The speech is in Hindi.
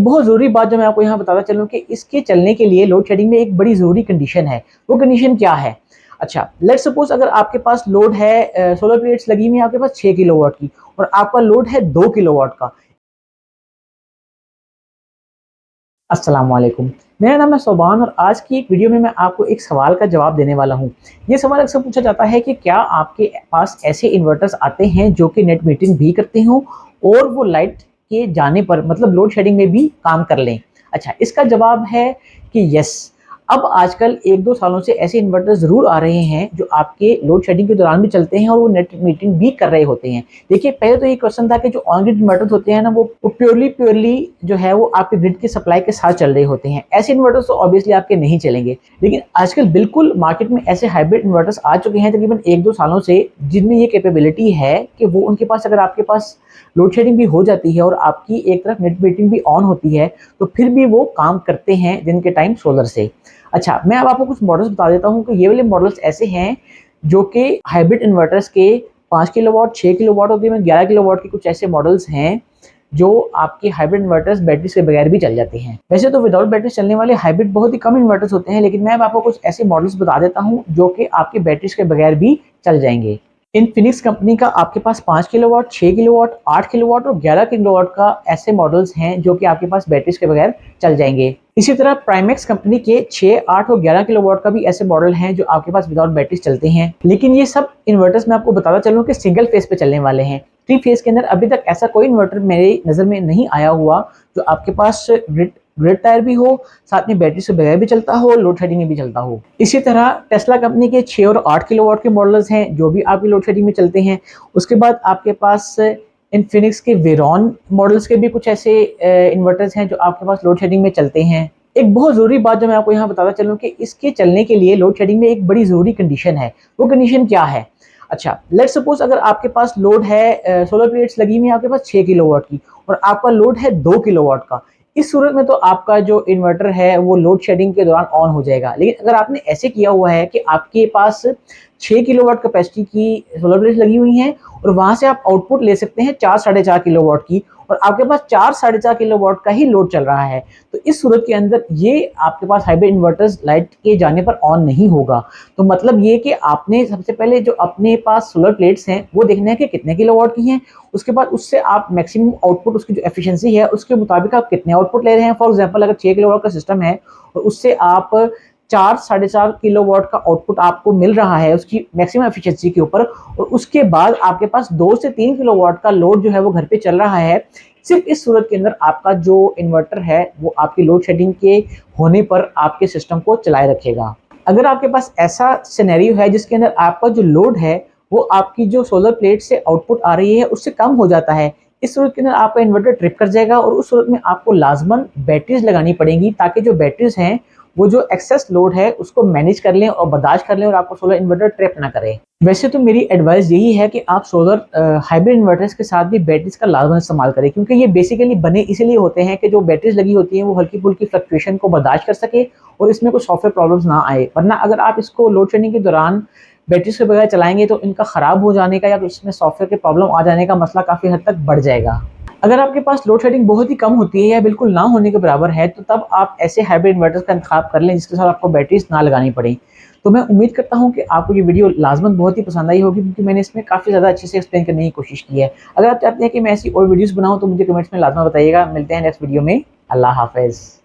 एक बहुत ज़रूरी बात जो मैं आपको यहाँ बताता चलूँ कि इसके चलने के लिए लोड शेडिंग में एक बड़ी ज़रूरी कंडीशन है। वो कंडीशन क्या है? अच्छा, लेट्स सपोज़ अगर आपके पास लोड है सोलर प्लेट्स लगी हुई हैं आपके पास 6 किलोवाट की और आपका लोड है 2 किलोवाट का। अस्सलाम वालेकुम। मेरा नाम है सोबान और आज की एक वीडियो में मैं आपको एक सवाल का जवाब देने वाला हूँ। ये सवाल अक्सर पूछा जाता है कि क्या आपके पास ऐसे इन्वर्टर्स आते हैं जो कि नेट मीटरिंग भी करते हों और वो लाइट के जाने पर मतलब लोड शेडिंग में भी काम कर लें? अच्छा, इसका जवाब है कि यस। अब आजकल 1-2 सालों से ऐसे इन्वर्टर ज़रूर आ रहे हैं जो आपके लोड शेडिंग के दौरान भी चलते हैं और वो नेट मीटरिंग भी कर रहे होते हैं। देखिए, पहले तो ये क्वेश्चन था कि जो ऑन ग्रिड इन्वर्टर्स होते हैं ना वो प्योरली जो है वो आपके ग्रिड की सप्लाई के साथ चल रहे होते हैं। ऐसे इन्वर्टर्स तो ऑब्वियसली आपके नहीं चलेंगे। लेकिन आजकल बिल्कुल मार्केट में ऐसे हाइब्रिड इन्वर्टर्स आ चुके हैं तकरीबन 1-2 सालों से, जिनमें ये कैपेबिलिटी है कि वो उनके पास अगर आपके पास लोड शेडिंग भी हो जाती है और आपकी एक तरफ नेट मीटरिंग भी ऑन होती है तो फिर भी वो काम करते हैं दिन के टाइम सोलर से। अच्छा, मैं अब आपको कुछ मॉडल्स बता देता हूँ कि ये वाले मॉडल्स ऐसे हैं जो कि हाइब्रिड इन्वर्टर्स के 5 किलोवाट, 6 किलोवाट और तकरीबन 11 किलोवाट के कुछ ऐसे मॉडल्स हैं जो आपके हाइब्रिड इन्वर्टर्स बैटरी के बगैर भी चल जाते हैं। वैसे तो विदाउट बैटरी चलने वाले हाइब्रिड बहुत ही कम इन्वर्टर्स होते हैं, लेकिन मैं अब आपको कुछ ऐसे मॉडल्स बता देता हूँ जो कि आपके बैटरीज के बगैर भी चल जाएंगे। इनफिनिक्स कंपनी का आपके पास 5 किलोवाट, 6 किलोवाट, 8 किलोवाट और 11 किलोवाट का ऐसे मॉडल्स हैं जो कि आपके पास बैटरीज के बगैर चल जाएंगे। इसी तरह प्राइमेक्स कंपनी के 6, 8 और 11 किलोवाट का भी ऐसे मॉडल हैं जो आपके पास विदाउट बैटरीज चलते हैं। लेकिन ये सब इन्वर्टर्स मैं आपको बताता चलूँ कि सिंगल फेज पे चलने वाले हैं। 3 फेज के अंदर अभी तक ऐसा कोई इन्वर्टर मेरी नज़र में नहीं आया हुआ जो आपके पास ग्रिड टायर भी हो, साथ में बैटरी से बगैर भी चलता हो, लोड शेडिंग में भी चलता हो। इसी तरह टेस्ला कंपनी के 6 और 8 किलोवाट के मॉडल्स हैं जो भी आपकी लोड शेडिंग में चलते हैं। उसके बाद आपके पास इनफिनिक्स के वेरॉन मॉडल्स के भी कुछ ऐसे इन्वर्टर्स हैं जो आपके पास लोड शेडिंग में चलते हैं। एक बहुत ज़रूरी बात जो मैं आपको यहाँ बताता चलूँ कि इसके चलने के लिए लोड शेडिंग में एक बड़ी ज़रूरी कंडीशन है। वो कंडीशन क्या है? अच्छा, लेट्स सपोज़ अगर आपके पास लोड है सोलर प्लेट्स लगी हुई हैं आपके पास 6 किलोवाट की और आपका लोड है 2 किलोवाट का। इस सूरत में तो आपका जो इन्वर्टर है वो लोड शेडिंग के दौरान ऑन हो जाएगा। लेकिन अगर आपने ऐसे किया हुआ है कि आपके पास 6 किलोवाट कैपेसिटी की सोलर प्लेट्स लगी हुई हैं और वहाँ से आप आउटपुट ले सकते हैं 4 साढ़े 4 किलोवाट की और आपके पास 4 साढ़े 4 किलोवाट का ही लोड चल रहा है, तो इस सूरत के अंदर ये आपके पास हाइब्रिड इन्वर्टर्स लाइट के जाने पर ऑन नहीं होगा। तो मतलब ये कि आपने सबसे पहले जो अपने पास सोलर प्लेट्स हैं वो देखना है कि कितने किलोवाट की हैं। उसके बाद उससे आप मैक्सिमम आउटपुट, उसकी जो एफिशिएंसी है उसके मुताबिक आप कितने आउटपुट ले रहे हैं। फॉर एग्जांपल अगर 6 किलोवाट का सिस्टम है और उससे आप 4 साढ़े 4 किलोवाट का आउटपुट आपको मिल रहा है उसकी मैक्सिमम एफिशिएंसी के ऊपर, और उसके बाद आपके पास 2 से 3 किलोवाट का लोड जो है वो घर पे चल रहा है, सिर्फ इस सूरत के अंदर आपका जो इन्वर्टर है वो आपकी लोड शेडिंग के होने पर आपके सिस्टम को चलाए रखेगा। अगर आपके पास ऐसा सिनेरियो है जिसके अंदर आपका जो लोड है वो आपकी जो सोलर प्लेट से आउटपुट आ रही है उससे कम हो जाता है, इस सूरत के अंदर आपका इन्वर्टर ट्रिप कर जाएगा और उस सूरत में आपको लाजमन बैटरीज लगानी पड़ेंगी ताकि जो बैटरीज हैं वो जो एक्सेस लोड है उसको मैनेज कर लें और बर्दाश्त कर लें और आपको सोलर इन्वर्टर ट्रिप ना करे। वैसे तो मेरी एडवाइस यही है कि आप सोलर हाइब्रिड इन्वर्टर्स के साथ भी बैटरीज का लाजमन इस्तेमाल करें, क्योंकि ये बेसिकली बने इसीलिए होते हैं कि जो बैटरीज लगी होती हैं वो हल्की फुल्की फ्लक्चुएशन को बर्दाश्त कर सके और इसमें कोई सॉफ्टवेयर प्रॉब्लम्स ना आए। वरना अगर आप इसको लोड शेडिंग के दौरान बैटरीज के बगैर चलाएंगे तो इनका ख़राब हो जाने का या इसमें सॉफ्टवेयर के प्रॉब्लम आ जाने का मसला काफ़ी हद तक बढ़ जाएगा। अगर आपके पास लोड शेडिंग बहुत ही कम होती है या बिल्कुल ना होने के बराबर है तो तब आप ऐसे हाइब्रिड इन्वर्टर्स का इंतखाब कर लें जिसके साथ आपको बैटरीज ना लगानी पड़े। तो मैं उम्मीद करता हूँ कि आपको ये वीडियो लाजमन बहुत ही पसंद आई होगी, क्योंकि मैंने इसमें काफ़ी ज़्यादा अच्छे से एक्सप्लेन करने की कोशिश की है। अगर आप चाहते हैं कि मैं ऐसी और वीडियोज़ बनाऊँ तो मुझे कमेंट्स में लाजमन बताइएगा। मिलते हैं नेक्स्ट वीडियो में। अल्लाह हाफ़िज़।